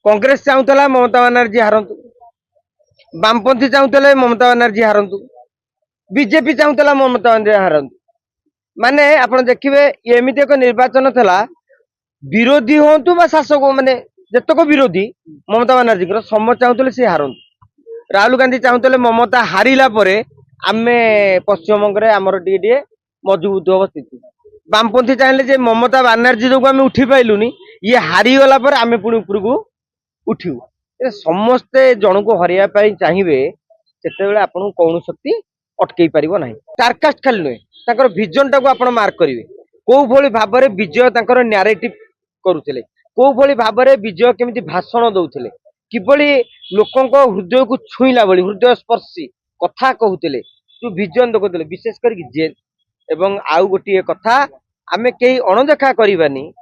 कांग्रेस चाहूला ममता बानार्जी हारंतु, वामपंथी चाहूले ममता बानार्जी हारंतु, बीजेपी चाहूला ममता बानार्जी हारंतु। माने आप देखिए एमती एक निर्वाचन था विरोधी हूँ शासक माने जतक विरोधी ममता बानार्जी समस्त चाहूले सी हारंतु। राहुल गांधी चाहूले ममता हारिला परे आमे पश्चिमबंग में आमर टे मजबूत हम स्थिति। वामपंथी चाहिए ममता बानार्जी जो आम उठी पाइलुनि ये हारीगला आम पुणी उपरकू उठू। समस्ते जन को हरवा चाहिए से आपन कौन शक्ति अटकई पार ना। टारकास्ट खाली नुहे विजन टाक आप मार्क करेंगे कौ भली भाव में विजय न्यारेटिव करुले कौ भली भाव में विजय केमी भाषण दौले किभली लोकों हृदय को छुईला भली हृदय स्पर्शी कथा कहते जो विजन देखते विशेष कर जेन एवं आउ गोटे कथा आमे कई अणदेखा करवानी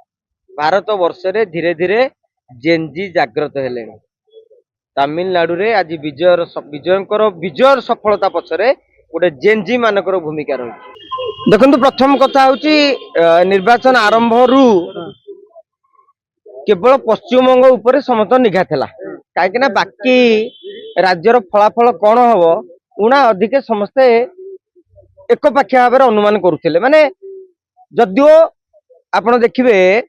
भारत वर्ष रे धीरे धीरे जेनजी जागृत हेले। तमिलनाडु रे आज विजयर सफलता पछरे गोटे जेनजी मानकर भूमिका रही। देखो प्रथम कथा हूँ निर्वाचन आरंभ रु केवल पश्चिमबंग उपर समस्त निघा था कहीं बाकी राज्यर फलाफल कौन हम उना अधिक समस्ते एक पाखिया भाव अनुमान करुले। माने जदिओ आपण देखिए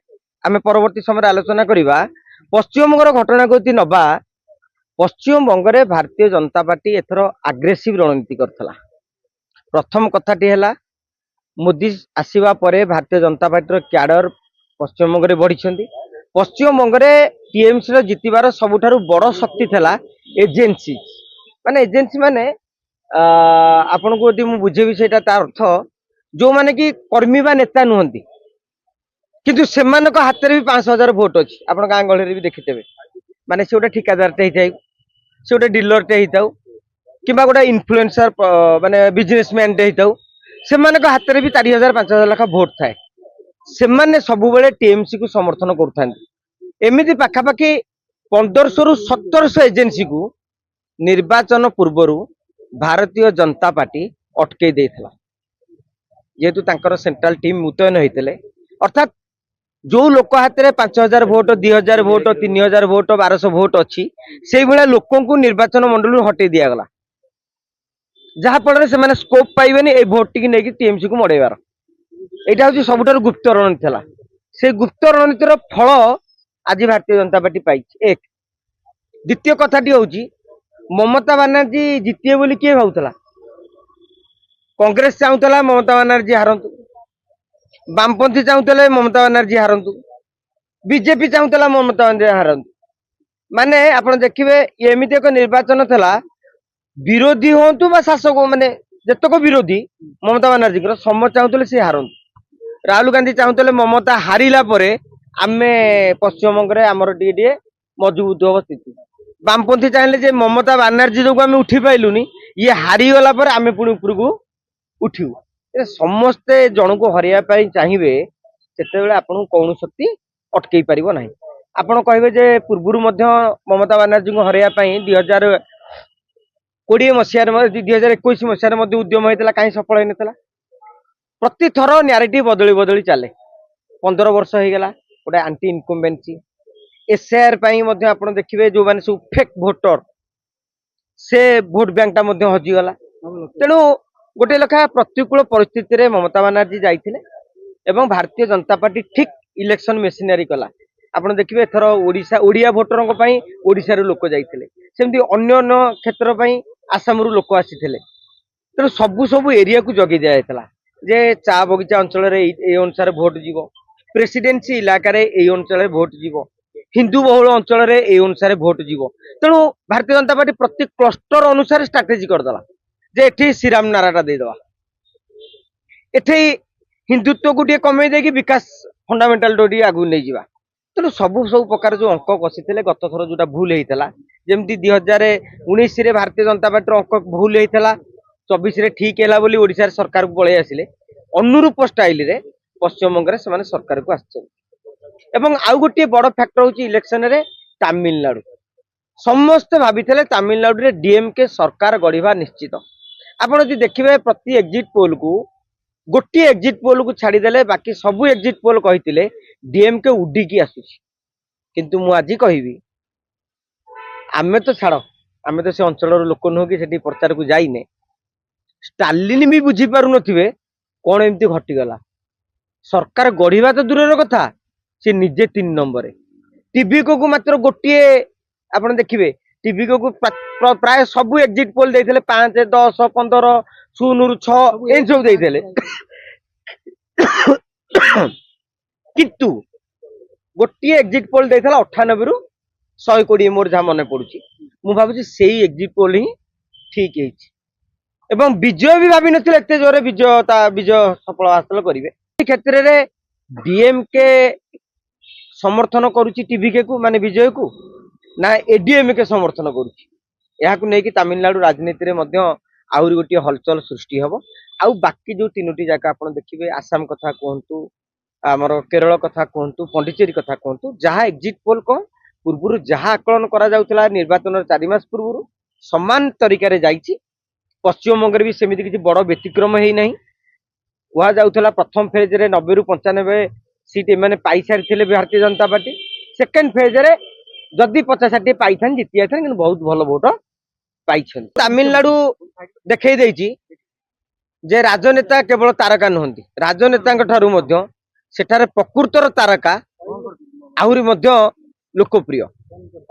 आम परवर्ती समय आलोचना करवा पश्चिमबंगर घटना को नवा पश्चिमबंग में भारतीय जनता पार्टी एथर आग्रेसिव रणनीति करथला। प्रथम कथाटी है मोदी आसवा पर भारतीय जनता पार्टी क्याडर पश्चिमबंग में बढ़ी। पश्चिमबंग में टीएमसी जितबार सबुठारु बड़ शक्ति था एजेन्सी माने एजेन्सी माने आपण को यदि बुझेबी से अर्थ जो माने कि कर्मी बा नेता नुहंती किंतु सेमानक हाथ में भी 5,000 भोट अच्छी आप गाँ गहली भी देखिथे माने से गोटे ठिकादारटे होता से गोटे डिलरटे होता कि गोटे इनफ्लुएंसर माने बिजनेसमैन होता से हाथ में भी 4,000 5,000 लाख भोट थाए से सब टीएमसी को समर्थन करमती पाखापाखि 1500 रु 1700 एजेन्सी को निर्वाचन पूर्वर भारतीय जनता पार्टी अटकई देथिला जेहेतु तांकर सेंट्रल टीम मुतयन होते अर्थात जो लोक हाथ में 5,000 भोट 2,000 भोट 3,000 भोट 1,200 भोट अच्छी से भाया लोक निर्वाचन मंडल हटई दिगला जहाँफल से स्कोप पाइबेनि ए भोट टी नहीं टीएमसी को मड़ेबार यहाँ हूँ सबुठ गुप्त रणनीति था। से गुप्त रणनीतिर फल आज भारतीय जनता पार्टी पाई। एक द्वितीय कथाटी हूँ ममता बानार्जी जितिए बोली किए भावुला कांग्रेस चाहूला ममता बानार्जी हारंतु, वामपंथी चाहूले ममता बानार्जी हारंतु, बीजेपी चाहूला ममता बानार्जी हारंतु। माने आप देखिए एमती एक निर्वाचन था विरोधी हूँ शासक माने जतक विरोधी ममता बानार्जी समस्त चाहूले सी हारंतु। राहुल गांधी चाहूले ममता हारिला परे आमे पश्चिमबंग में आमर टे मजबूत हम स्थिति। वामपंथी चाहिए ममता बानार्जी जो आम उठी पाइलुनि ये हारीगला आम पुणी उपरकू उठू। समस्ते जन को हरवा चाहिए से आपन कौन शक्ति अटकई पार ना। आपड़ कहे पूर्वर ममता बानार्जी को हरवा 2020 मसीह 2021 मसीह उद्यम होता कहीं सफल होता प्रति थर न्यारेटिव बदली बदली चले 15 वर्ष हो गला गोटे आंटी इनकम्बेन्सी एसआर आप देखिए जो मैंने सब फेक भोटर से भोट बैंक हजिगला। तेणु गोटे लेखा प्रतिकूल परिस्थिति रे ममता बानार्जी जाइथिले एवं भारतीय जनता पार्टी ठीक इलेक्शन मेसिनरी कला। आप देखिए एथर ओडिया भोटर ओडिशा लोक जाइथिले सेमती अन्य अन्य क्षेत्र आसाम लोक आसी तेणु सबू सबू एरिया को जगी दिया जे चा बगीचा अंचल अनुसार भोट जीव प्रेसिडेंसी इलाकार अंचल भोट जीव हिंदू बहुल अंचल अनुसार भोट जीव। तेणु भारतीय जनता पार्टी प्रति क्लस्टर अनुसार स्ट्राटेजी करदेला जे एठी श्रीराम नाराटा देदेवा एठी हिंदुत्व को टे कमे दे विकास फंडामेंटाल टी आगू नहीं जावा। तेणु सबू सब प्रकार जो अंक कषि गत थर जो भूल होता जमी 2019 भारतीय जनता पार्टी अंक भूल होता 24 ठीक है बोली ओडिशा सरकार को पलि आसिले अनुरूप स्टाइल रे पश्चिमबंग में से सरकार को आसुच्च। आउ गोटे बड़ फैक्टर हूँ इलेक्शन रे तमिलनाडु समस्ते भाभी तमिलनाडु रे डीएमके सरकार गढ़ा निश्चित। आप देखिए प्रति एग्जिट पोल को गोटे एग्जिट पोल को छाड़देले बाकी सबू एग्जिट पोल कहते डीएमके उडिकी आसुची किंतु मु आज कहबी आमे तो छाड़ आमे तो से अंचल लोक नुह कि सेठी प्रचार को जाइने स्टालिन भी बुझी पारु नथिबे कौन एमती घटीगला सरकार गढ़िबा तो दूर कथा से निजे 3 नंबर टीवी को मात्र गोटे आपण देखिए टीवी को प्राय सब एग्जिट पोल देते 5 10 15 0 ରୁ 6 एन सब देते किंतु गोटे एग्जिट पोल देता 98 ରୁ 120 मोर जहाँ मन पड़ुची मु भाबुची सेही एग्जिट पोल ही ठीक है एवं विजय भी भाभी नथिले एते जोरे विजय सफल हासिल करिवे क्षेत्र में डीएमके समर्थन करुची टीवीके को माने विजय को ना एडीएमके समर्थन करुची याकू नेकी तमिलनाडु राजनीति रे मध्य आउरी गोटे हलचल सृष्टि हबो आउ बाकी जो 3टी जगह आपण देखिबे आसाम कथा कहंतु आमर केरल कथा कहंतु पंडिचेरी कथा कहंतु जहाँ एग्जिट पोल को पूर्व जहाँ आकलन करा जाउतला निर्वाचन 4 मास पूर्व समान तरीका रे जाईची पश्चिम बंग भी सेमिति किछि बड़ व्यतिक्रम हेई नाही वहा जाउतला प्रथम फेज रे 90 ରୁ 95 सीट माने पाई सारी Bharatiya Janata party second phase रे जदि 50-60 पाई जीति जाते कि बहुत भल भोट पाई तमिलनाडु देखई देछि जे राजनेता केवल तारका नुहंती राजनेता ठारू मध्य सेठारे प्रकृतर तारका आहुरी मध्य लोकप्रिय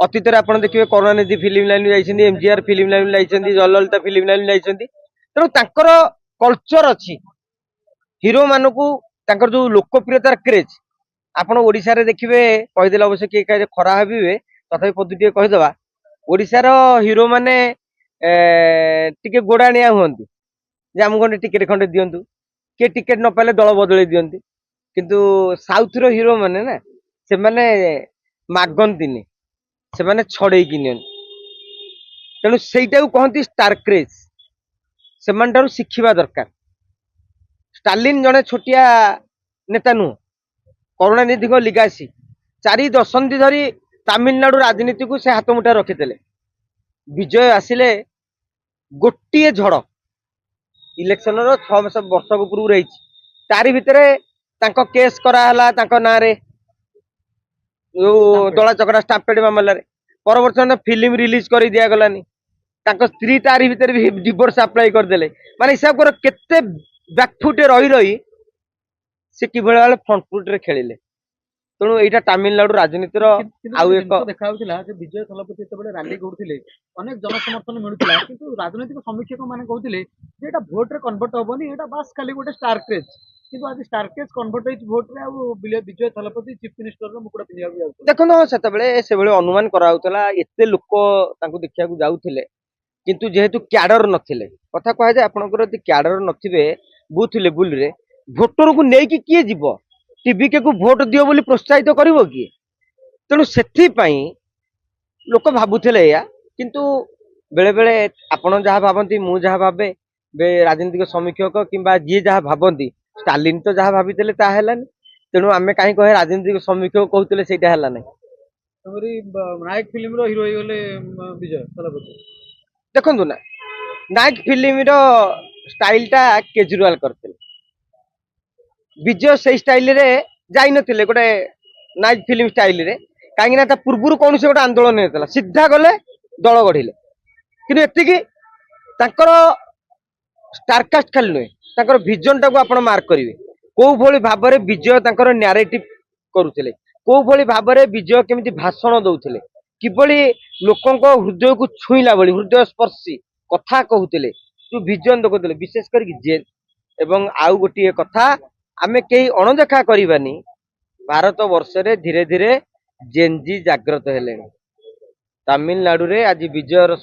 अतीत रे आपण देखिबे करुणानिधि फिल्म लाइन जाइछन्ती एमजीआर फिल्म लाइन जाइछन्ती जयललिता फिल्म लाइन जाइछन्ती तेणु तांकर कल्चर अछि हिरो मानकू तांकर जो लोकप्रियतार क्रेज आपण ओडिसा रे देखिबे कहिदेला अवश्य कि खरा हबिबे तथापि पदुटिए कहिदबा ओडिसा रो हीरो माने टिके गोडाणिया हुअंती जे हम गने टिकेट खंडे दियंतु के टिकेट न पाले दल बदले दियंती किंतु साउथ रो हीरो माने ना से माने मागंतीनी से माने छड़ेई कि नियन तेणु सेटा को कहंती स्टार क्रेज से मानटारु शिखिबा दरकार स्टालिन जने छोटिया नेता नु करुणानिधि को लिगासी 4 दशंधि धरी तमिलनाडु राजनीति को से हाथ मुठा रखिते विजय आसिले गोटे झड़ इलेक्शन रो 6 वर्ष पूर्व रही तारी भितरे तांको केस कराला तांको नारे दला चकड़ा स्टाम्पेड मामला परवर्तन फिल्म रिलीज कर दिया गलानी तांको स्त्री तारी भितर भी डिवोर्स अप्लाई कर देले माने हिसाब कर केते बैकफुटे रही रही से किभଳି भाले फ्रंट फुट रे खेलिले तेणु एटा तमिलनाडु राजनीति रो आउ एक देखाउतिला जे विजय थलपति तबले रैली करथिले अनेक जन समर्थन मिलुतिला किंतु राजनीतिक समीक्षक माने कहउतिले जे एटा वोट रे कन्वर्ट होबनी एटा बस खाली गोटे स्टार क्रेज किंतु आज स्टार क्रेज कन्वर्ट होई वोट रे आ विजय थलपति चीफ मिनिस्टर रो मुकुड़ा पिनिया जाउ देखो से बेले अनुमान कराउतला एते लोक तांको देखिया को जाउथिले किंतु जेहेतु क्याडर नथिले कथा कह जाय आपनकर यदि क्याडर नथिबे बूथ लेवल रे भोटर को नेकी किए जीव टीवी के को भोट दियो बोली प्रोत्साहित करिवो किए तेणु सेथि पई लोक भाबुथिले या किंतु बेले बेले आपण जहाँ भाबंती मु जहाँ भाबे राजनीतिक समीक्षक किंबा जी जहाँ भाबंती स्टालिन तो जहाँ भाबिथिले ता हेलानी तेणु आमे काहे कहे राजनीतिक समीक्षक कहउथिले सेटा हेला नै तमरी नायक फिल्म रो हीरो होइले विजय थलपति देखंतु ना नायक फिल्म रो स्टाइल टा केजरीवाल करथिले विजय से स्टाइल रे जाई नथिले गोटे नाइट फिल्म स्टाइल रे काहे ना ता पूर्वरु कोन से गोटे आंदोलन हेतला सीधा गले दल गढिले किंतु एतिकी तांकर स्टारकास्ट खाली नुहे तांकर विजन टा को आपण मार्क करिवे को भली भाबरे विजय तांकर नैरेटिव करूथिले को भली भाबरे विजय केमिति भाषण दउथिले किबळी लोकंको हृदय को छुईला बळी हृदय स्पर्शी कथा कहउथिले तू विजन दउथिले विशेष करी जेल एवं आउ गोटी कथा आमे कई अणदेखा करिबानी भारत वर्ष रे धीरे धीरे जेनजी जागृत हेले तमिलनाडु रे आज विजयर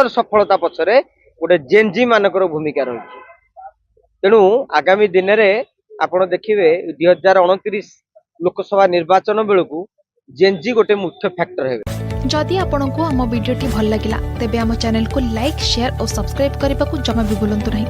सफलता पछरे गोटे जेनजी मानकर भूमिका रही तेणु आगामी दिन में आपण देखिए 2029 लोकसभा निर्वाचन बेलू जेनजी गोटे मुख्य फैक्टर है। जदि आपंक आम भिडी भल लगा तेब आम चैनल को लाइक शेयर और सब्सक्राइब करने को जमा भी भूलु नहीं।